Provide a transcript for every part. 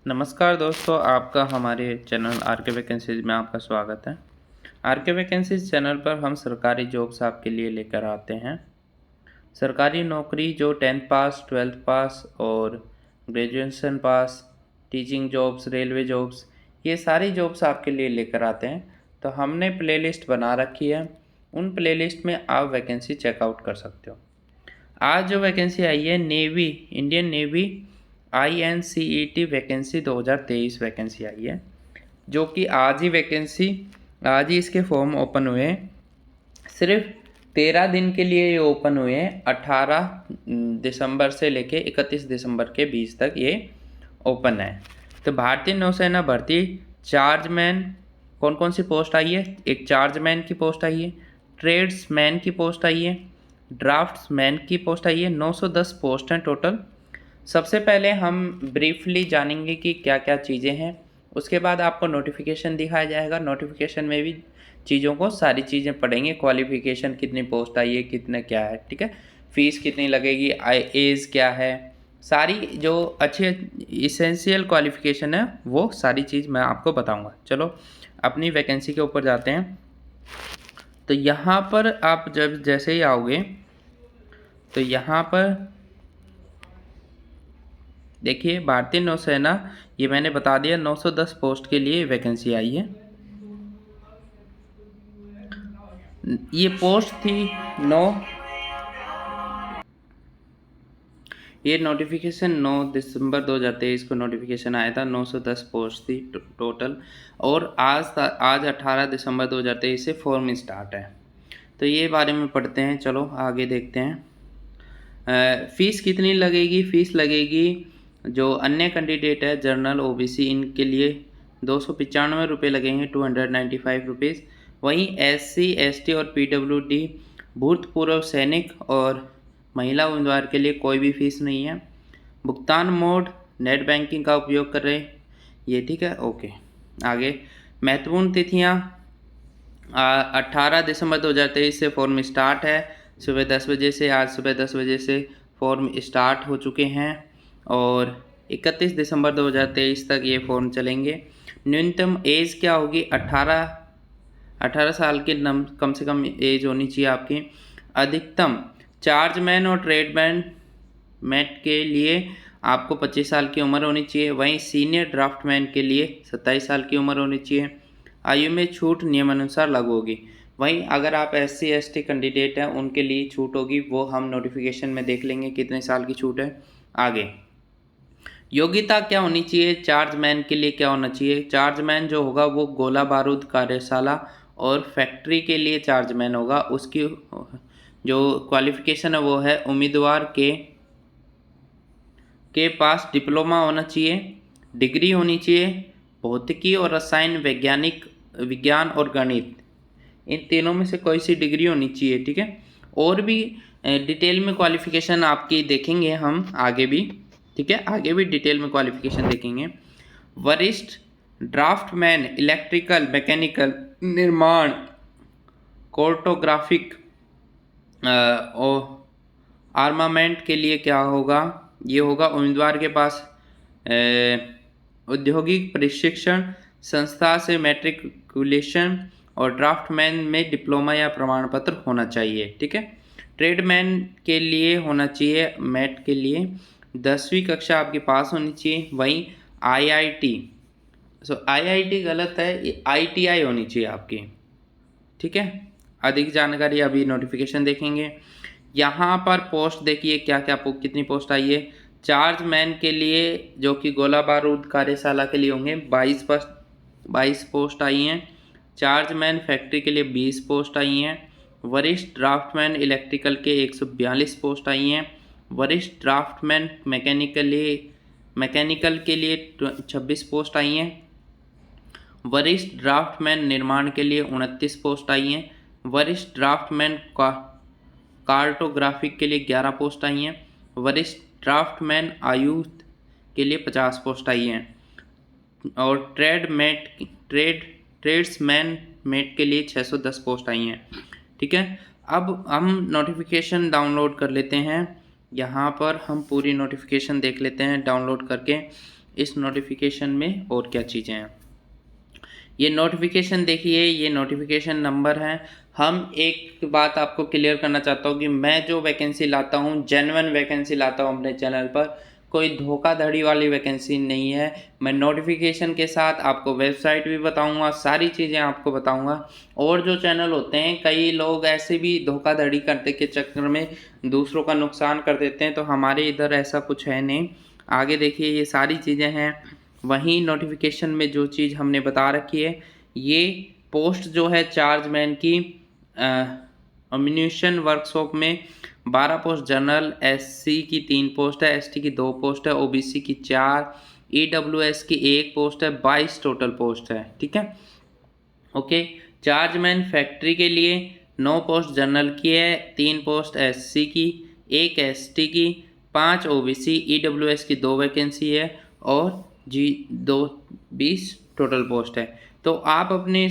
नमस्कार दोस्तों, आपका हमारे चैनल आर के वैकेंसीज में आपका स्वागत है। आर के वैकेंसीज चैनल पर हम सरकारी जॉब्स आपके लिए लेकर आते हैं। सरकारी नौकरी जो 10th पास, 12th पास और graduation pass, teaching jobs, railway jobs, ये सारी जॉब्स आपके लिए लेकर आते हैं। तो हमने प्लेलिस्ट बना रखी है, उन प्लेलिस्ट में आप वैकेंसी चेकआउट कर सकते हो। आज जो वैकेंसी आई है navy, Indian navy INCET vacancy 2023 vacancy आई है, जो कि आज ही इसके फॉर्म ओपन हुए हैं। सिर्फ 13 दिन के लिए ये ओपन हुए हैं। 18 दिसंबर से लेके 31 दिसंबर के बीच तक ये ओपन है। तो भारतीय नौसेना भर्ती चार्जमैन, कौन कौन सी पोस्ट आई है? एक चार्जमैन की पोस्ट आई है, ट्रेड्समैन की पोस्ट आई है, ड्राफ्ट्समैन की पोस्ट आई है। 910 पोस्ट हैं टोटल। सबसे पहले हम ब्रीफली जानेंगे कि क्या क्या चीज़ें हैं, उसके बाद आपको नोटिफिकेशन दिखाया जाएगा। नोटिफिकेशन में भी चीज़ों को सारी चीज़ें पढ़ेंगे, क्वालिफिकेशन कितनी पोस्ट आई है, कितने क्या है, ठीक है, फीस कितनी लगेगी, एज क्या है, सारी जो अच्छे इसेंशियल क्वालिफिकेशन है वो सारी चीज़ मैं आपको बताऊंगा। चलो अपनी वैकेंसी के ऊपर जाते हैं। तो यहाँ पर आप जब जैसे ही आओगे तो यहाँ पर देखिए भारतीय नौसेना, ये मैंने बता दिया 910 पोस्ट के लिए वैकेंसी आई है। ये पोस्ट थी 9, ये नोटिफिकेशन 9 दिसंबर 2023 को नोटिफिकेशन आया था। 910 पोस्ट थी टोटल, और आज 18 दिसंबर 2023 से फॉर्म स्टार्ट है। तो ये बारे में पढ़ते हैं, चलो आगे देखते हैं। फीस कितनी लगेगी? फीस लगेगी जो अन्य कैंडिडेट है जनरल OBC, इनके लिए 295 रुपये लगेंगे, 295 रुपीज़। वहीं SC ST और PWD, भूतपूर्व सैनिक और महिला उम्मीदवार के लिए कोई भी फीस नहीं है। भुगतान मोड नेट बैंकिंग का उपयोग कर रहे हैं ये, ठीक है, ओके। आगे महत्वपूर्ण तिथियाँ, 18 दिसंबर 2023 से फॉर्म स्टार्ट है, सुबह 10 बजे से। आज सुबह 10 बजे से फॉर्म स्टार्ट हो चुके हैं और 31 दिसंबर 2023 तक ये फॉर्म चलेंगे। न्यूनतम एज क्या होगी? 18 साल की कम से कम एज होनी चाहिए आपकी। अधिकतम चार्जमैन और ट्रेडमैन मैट के लिए आपको 25 साल की उम्र होनी चाहिए। वहीं सीनियर ड्राफ्टमैन के लिए 27 साल की उम्र होनी चाहिए। आयु में छूट नियमानुसार लागू होगी। वहीं अगर आप SC ST कैंडिडेट हैं उनके लिए छूट होगी, वो हम नोटिफिकेशन में देख लेंगे कितने साल की छूट है। आगे योग्यता क्या होनी चाहिए? चार्जमैन के लिए क्या होना चाहिए? चार्जमैन जो होगा वो गोला बारूद कार्यशाला और फैक्ट्री के लिए चार्जमैन होगा। उसकी जो क्वालिफिकेशन है वो है उम्मीदवार के पास डिप्लोमा होना चाहिए, डिग्री होनी चाहिए भौतिकी और रसायन विज्ञान और गणित, इन तीनों में से कोई सी डिग्री होनी चाहिए, ठीक है। और भी डिटेल में क्वालिफिकेशन आपकी देखेंगे हम आगे भी, ठीक है, आगे भी डिटेल में क्वालिफिकेशन देखेंगे। वरिष्ठ ड्राफ्टमैन, इलेक्ट्रिकल, मैकेनिकल, निर्माण, कोर्टोग्राफिक और आर्मामेंट के लिए क्या होगा? ये होगा उम्मीदवार के पास औद्योगिक प्रशिक्षण संस्था से मैट्रिकुलेशन और ड्राफ्टमैन में डिप्लोमा या प्रमाण पत्र होना चाहिए, ठीक है। ट्रेडमैन के लिए होना चाहिए, मैट के लिए 10वीं कक्षा आपके पास होनी चाहिए। वहीं IIT, IIT गलत है, ये ITI होनी चाहिए आपकी, ठीक है। अधिक जानकारी अभी नोटिफिकेशन देखेंगे। यहाँ पर पोस्ट देखिए क्या क्या कितनी पोस्ट आई है। चार्जमैन के लिए जो कि गोला बारूद कार्यशाला के लिए होंगे 22 पोस्ट आई हैं। चार्जमैन फैक्ट्री के लिए 20 पोस्ट आई हैं। वरिष्ठ ड्राफ्टमैन इलेक्ट्रिकल के 142 पोस्ट आई हैं। वरिष्ठ ड्राफ्टमैन मैकेनिकल के लिए 26 पोस्ट आई हैं। वरिष्ठ ड्राफ्टमैन निर्माण के लिए 29 पोस्ट आई हैं। वरिष्ठ ड्राफ्टमैन कार्टोग्राफिक के लिए 11 पोस्ट आई हैं। वरिष्ठ ड्राफ्टमैन आयुक्त के लिए 50 पोस्ट आई हैं। और ट्रेड्समैन मेट के लिए 610 पोस्ट आई हैं, ठीक है। अब हम नोटिफिकेशन डाउनलोड कर लेते हैं। यहाँ पर हम पूरी नोटिफिकेशन देख लेते हैं डाउनलोड करके। इस नोटिफिकेशन में और क्या चीज़ें हैं। ये नोटिफिकेशन देखिए, ये नोटिफिकेशन नंबर है। हम एक बात आपको क्लियर करना चाहता हूँ कि मैं जो वैकेंसी लाता हूँ जेन्युइन वैकेंसी लाता हूँ अपने चैनल पर, कोई धोखाधड़ी वाली वैकेंसी नहीं है। मैं नोटिफिकेशन के साथ आपको वेबसाइट भी बताऊंगा, सारी चीज़ें आपको बताऊंगा। और जो चैनल होते हैं, कई लोग ऐसे भी धोखाधड़ी करने के चक्कर में दूसरों का नुकसान कर देते हैं, तो हमारे इधर ऐसा कुछ है नहीं। आगे देखिए, ये सारी चीज़ें हैं। वहीं नोटिफिकेशन में जो चीज़ हमने बता रखी है, ये पोस्ट जो है चार्जमैन की अम्यूनिशन वर्कशॉप में 12 पोस्ट, जनरल एससी की 3 पोस्ट है, एसटी की 2 पोस्ट है, ओबीसी की 4, ईडब्ल्यूएस की 1 पोस्ट है, 22 टोटल पोस्ट है। ठीक है, ओके। चार्जमैन फैक्ट्री के लिए 9 पोस्ट जनरल की है, 3 पोस्ट एससी की, 1 एसटी की, 5 ओबीसी, ईडब्ल्यूएस की 2 वैकेंसी है और जी 20 टोटल पोस्ट है। तो आप अपने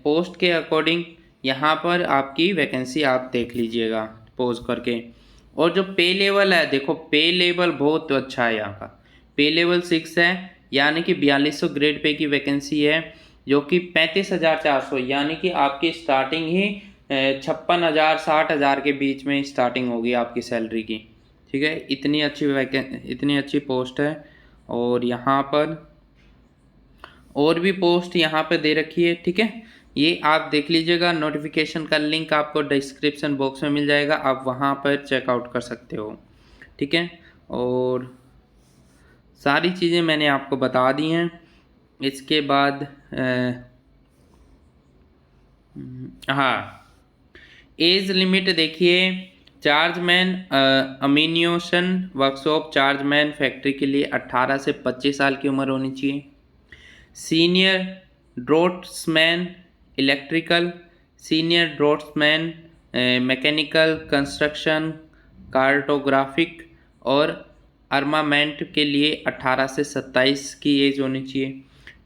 पोस्ट के अकॉर्डिंग यहाँ पर आपकी वैकेंसी आप देख लीजिएगा पोज करके। और जो पे लेवल है, देखो पे लेवल बहुत अच्छा है यहाँ का। पे लेवल 6 है, यानी कि 4200 ग्रेड पे की वैकेंसी है, जो कि 35,400, यानी कि आपकी स्टार्टिंग ही 56,000 60,000 के बीच में स्टार्टिंग होगी आपकी सैलरी की। ठीक है, इतनी अच्छी पोस्ट है। और यहाँ पर और भी पोस्ट यहाँ पे दे रखी है। ठीक है, ये आप देख लीजिएगा। नोटिफिकेशन का लिंक आपको डिस्क्रिप्शन बॉक्स में मिल जाएगा, आप वहाँ पर चेकआउट कर सकते हो। ठीक है, और सारी चीज़ें मैंने आपको बता दी हैं। इसके बाद हाँ, एज लिमिट देखिए। Chargeman ammunition workshop chargeman factory के लिए 18 से 25 साल की उम्र होनी चाहिए। Senior draughtsman electrical, senior draughtsman mechanical, construction, cartographic और आर्मामेंट के लिए 18 से 27 की एज होनी चाहिए।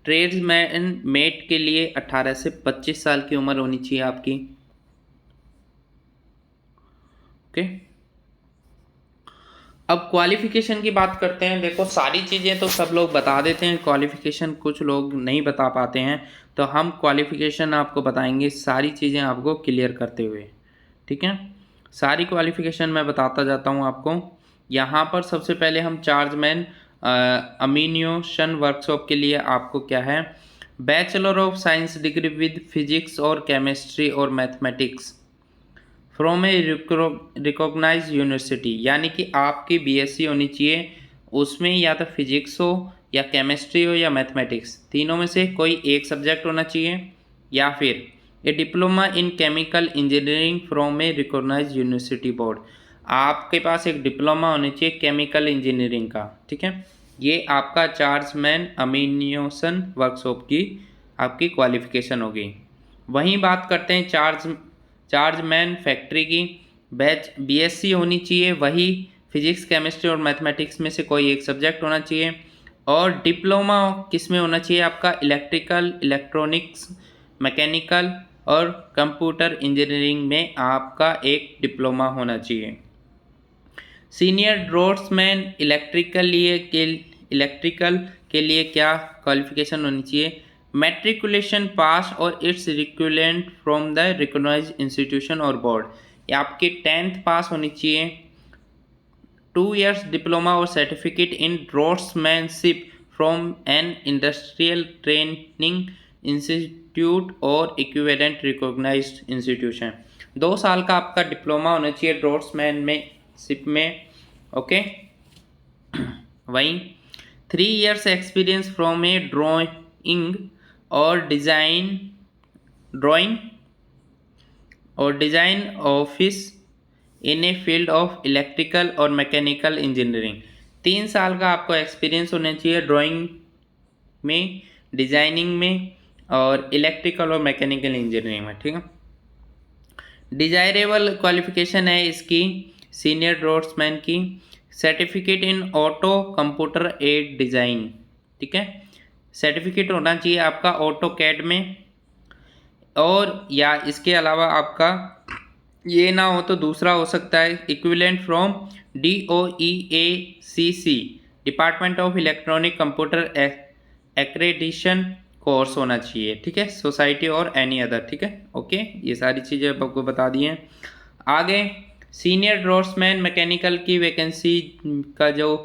ट्रेड्समैन मेट के लिए 18 से 25 साल की उम्र होनी चाहिए आपकी। ओके, अब क्वालिफिकेशन की बात करते हैं। देखो, सारी चीज़ें तो सब लोग बता देते हैं, क्वालिफिकेशन कुछ लोग नहीं बता पाते हैं, तो हम क्वालिफिकेशन आपको बताएंगे, सारी चीज़ें आपको क्लियर करते हुए। ठीक है, सारी क्वालिफिकेशन मैं बताता जाता हूँ आपको। यहाँ पर सबसे पहले हम चार्जमैन अम्यूनिशन वर्कशॉप के लिए आपको क्या है, bachelor of science degree with physics और केमिस्ट्री और mathematics from a recognise university, यानी कि आपकी बीएससी होनी चाहिए, उसमें या तो फिजिक्स हो या केमिस्ट्री हो या मैथमेटिक्स, तीनों में से कोई एक सब्जेक्ट होना चाहिए, या फिर a diploma in chemical engineering from a recognise university board, आपके पास एक डिप्लोमा होना चाहिए केमिकल इंजीनियरिंग का। ठीक है, ये आपका चार्जमैन अम्यूनिशन वर्कशॉप की आपकी क्वालिफिकेशन होगी। वहीं बात करते हैं चार्जमैन फैक्ट्री की, बीएससी होनी चाहिए, वही फिजिक्स केमिस्ट्री और मैथमेटिक्स में से कोई एक सब्जेक्ट होना चाहिए। और डिप्लोमा किस में होना चाहिए आपका, इलेक्ट्रिकल, इलेक्ट्रॉनिक्स, मैकेनिकल और कंप्यूटर इंजीनियरिंग में आपका एक डिप्लोमा होना चाहिए। सीनियर ड्राफ्ट्समैन इलेक्ट्रिकल के लिए क्या क्वालिफिकेशन होनी चाहिए, मैट्रिकुलेशन पास और its equivalent from the recognized institution और बोर्ड, ये आपकी 10th पास होनी चाहिए। 2 years डिप्लोमा और certificate in draftsmanship from an industrial training institute और इक्विवेलेंट रिकॉग्नाइज्ड इंस्टीट्यूशन, 2 साल का आपका डिप्लोमा होना चाहिए ड्राफ्ट्समैन में शिप में। ओके, वहीं 3 years experience from a drawing और design office in a field of electrical और मैकेनिकल इंजीनियरिंग, 3 साल का आपको एक्सपीरियंस होना चाहिए ड्राइंग में, डिज़ाइनिंग में और इलेक्ट्रिकल और मैकेनिकल इंजीनियरिंग में। ठीक है, डिजायरेबल क्वालिफिकेशन है इसकी सीनियर ड्राफ्ट्समैन की, certificate in auto computer aided design. ठीक है, सर्टिफिकेट होना चाहिए आपका ऑटो कैड में, और या इसके अलावा आपका ये ना हो तो दूसरा हो सकता है equivalent from DOEACC department of electronic computer accreditation course होना चाहिए, ठीक है, सोसाइटी और एनी अदर, ठीक है, ओके, ये सारी चीज़ें आपको बता दी हैं। आगे सीनियर ड्राफ्ट्समैन मैकेनिकल की वैकेंसी का जो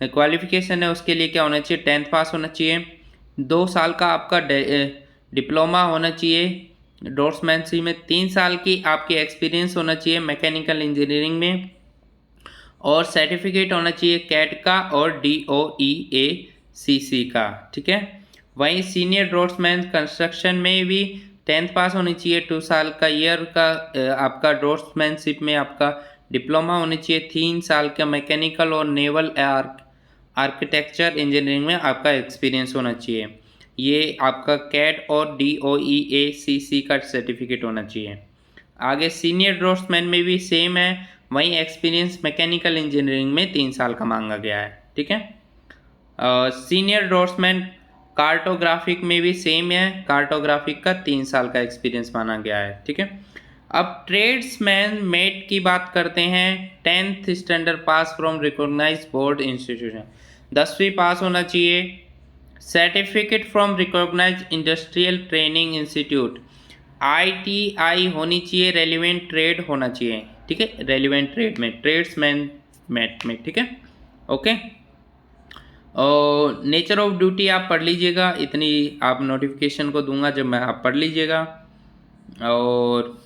क्वालिफिकेशन है उसके लिए क्या होना चाहिए, 10th पास होना चाहिए, 2 साल का आपका डिप्लोमा होना चाहिए ड्राफ्ट्समैनशिप में, 3 साल की आपकी एक्सपीरियंस होना चाहिए मैकेनिकल इंजीनियरिंग में, और सर्टिफिकेट होना चाहिए कैट का और DOEACC का, ठीक है। वहीं सीनियर ड्राफ्ट्समैन कंस्ट्रक्शन में भी 10th पास होनी चाहिए, 2 साल का ईयर का आपका ड्राफ्ट्समैनशिप में आपका डिप्लोमा होनी चाहिए, 3 साल का मैकेनिकल और नेवल आर्किटेक्चर इंजीनियरिंग में आपका एक्सपीरियंस होना चाहिए। ये आपका कैट और DOEACC का सर्टिफिकेट होना चाहिए। आगे सीनियर ड्राफ्ट्समैन में भी सेम है, वहीं एक्सपीरियंस मैकेनिकल इंजीनियरिंग में 3 साल का मांगा गया है, ठीक है। सीनियर ड्राफ्ट्समैन कार्टोग्राफिक में भी सेम है, कार्टोग्राफिक का 3 साल का एक्सपीरियंस माना गया है, ठीक है। अब ट्रेड्समैन मेट की बात करते हैं, 10th standard pass from recognized board institution, 10वीं पास होना चाहिए, certificate from recognized industrial training institute ITI होनी चाहिए, रेलिवेंट ट्रेड होना चाहिए, ठीक है, रेलिवेंट ट्रेड में ट्रेड्समैन मेट में, ठीक है, ओके। और नेचर ऑफ ड्यूटी आप पढ़ लीजिएगा, इतनी आप नोटिफिकेशन को दूंगा जब मैं आप पढ़ लीजिएगा। और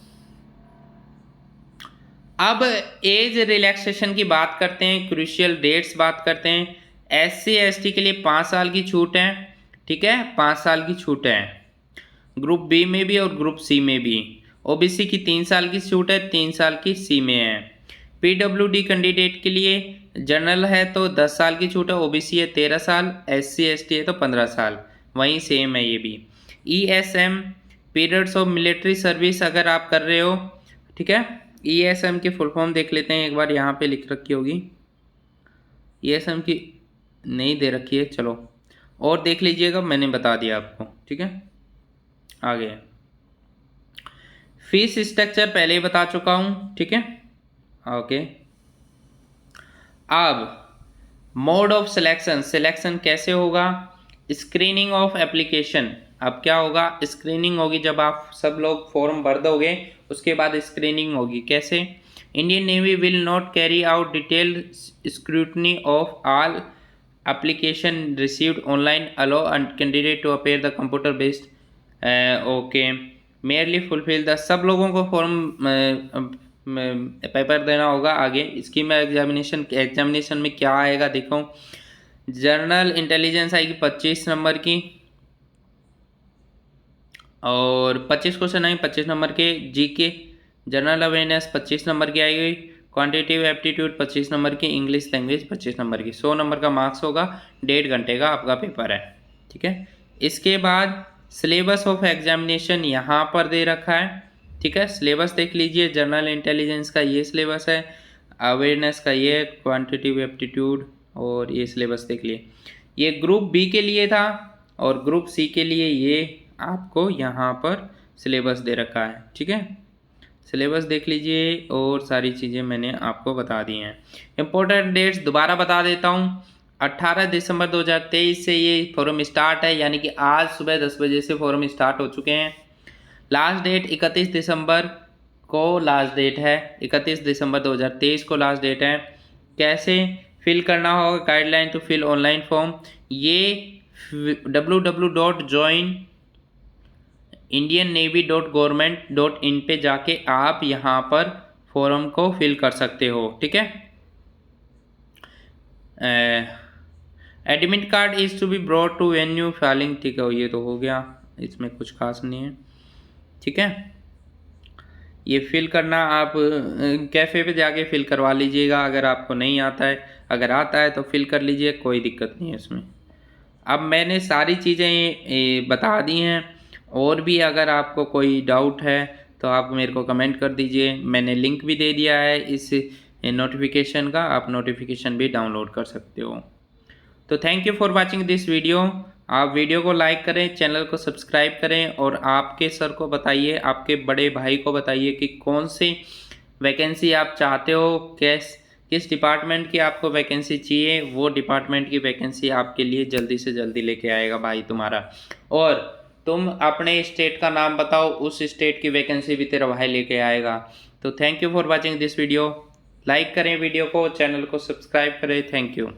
अब एज रिलैक्सेशन की बात करते हैं, क्रूशियल डेट्स बात करते हैं। SC ST के लिए 5 साल की छूट है, ठीक है, 5 साल की छूट है, ग्रुप बी में भी और ग्रुप सी में भी। OBC की 3 साल की छूट है, 3 साल की सी में है। PWD कैंडिडेट के लिए जनरल है तो 10 साल की छूट है, OBC है 13 साल, SC ST है तो 15 साल, वहीं सेम है ये भी। ESM periods of military service अगर आप कर रहे हो, ठीक है, ESM की फुल फॉर्म देख लेते हैं एक बार, यहाँ पे लिख रखी होगी, ESM की नहीं दे रखी है, चलो और देख लीजिएगा, मैंने बता दिया आपको, ठीक है। आगे फीस स्ट्रक्चर पहले ही बता चुका हूँ, ठीक है, ओके। अब मोड ऑफ सिलेक्शन कैसे होगा, स्क्रीनिंग ऑफ एप्लीकेशन, अब क्या होगा, स्क्रीनिंग होगी जब आप सब लोग फॉर्म भर दोगे उसके बाद स्क्रीनिंग होगी, कैसे, Indian navy will not carry out detailed scrutiny of all application received online, allow candidate to appear the computer based, okay, merely fulfil the, सब लोगों को फॉर्म पेपर देना होगा। आगे स्कीम एग्जामिनेशन में क्या आएगा देखो, जनरल इंटेलिजेंस आएगी 25 नंबर की, और 25 क्वेश्चन आएंगे 25 नंबर के, GK जनरल अवेयरनेस 25 नंबर की आएगी, क्वांटिटेटिव एप्टीट्यूड 25 नंबर की, इंग्लिश लैंग्वेज 25 नंबर की, 100 नंबर का मार्क्स होगा, 1.5 घंटे का आपका पेपर है, ठीक है। इसके बाद सिलेबस ऑफ एग्जामिनेशन यहाँ पर दे रखा है, ठीक है, सिलेबस देख लीजिए, जनरल इंटेलिजेंस का ये सिलेबस है, अवेयरनेस का ये, क्वांटिटेटिव एप्टीट्यूड, और ये सिलेबस देख लिए, ये ग्रुप बी के लिए था और ग्रुप सी के लिए ये आपको यहाँ पर सिलेबस दे रखा है, ठीक है, सिलेबस देख लीजिए और सारी चीज़ें मैंने आपको बता दी हैं। इंपॉर्टेंट डेट्स दोबारा बता देता हूँ, 18 दिसंबर 2023 से ये फॉर्म स्टार्ट है, यानी कि आज सुबह 10 बजे से फॉर्म स्टार्ट हो चुके हैं। लास्ट डेट 31 दिसंबर को लास्ट डेट है, 31 दिसंबर 2023 को लास्ट डेट है। कैसे फिल करना होगा, guideline to fill online form, ये www.joinindiannavy.government.in पे जाके आप यहाँ पर फॉर्म को फिल कर सकते हो, ठीक है। Admit card is to be brought to venue filing, ठीक है, ये तो हो गया, इसमें कुछ खास नहीं है, ठीक है। ये फिल करना आप कैफ़े पे जाके फिल करवा लीजिएगा, अगर आपको नहीं आता है, अगर आता है तो फिल कर लीजिए, कोई दिक्कत नहीं है इसमें। अब मैंने सारी चीज़ें बता दी हैं, और भी अगर आपको कोई डाउट है तो आप मेरे को कमेंट कर दीजिए, मैंने लिंक भी दे दिया है इस नोटिफिकेशन का, आप नोटिफिकेशन भी डाउनलोड कर सकते हो। तो thank you for watching this video, आप वीडियो को लाइक करें, चैनल को सब्सक्राइब करें, और आपके सर को बताइए, आपके बड़े भाई को बताइए कि कौन सी वैकेंसी आप चाहते हो, किस डिपार्टमेंट की आपको वैकेंसी चाहिए, वो डिपार्टमेंट की वैकेंसी आपके लिए जल्दी से जल्दी लेके आएगा भाई तुम्हारा। और तुम अपने स्टेट का नाम बताओ, उस स्टेट की वैकेंसी भी तेरा भाई लेके आएगा। तो thank you for watching this video. Like करें वीडियो को, चैनल को सब्सक्राइब करें। Thank you.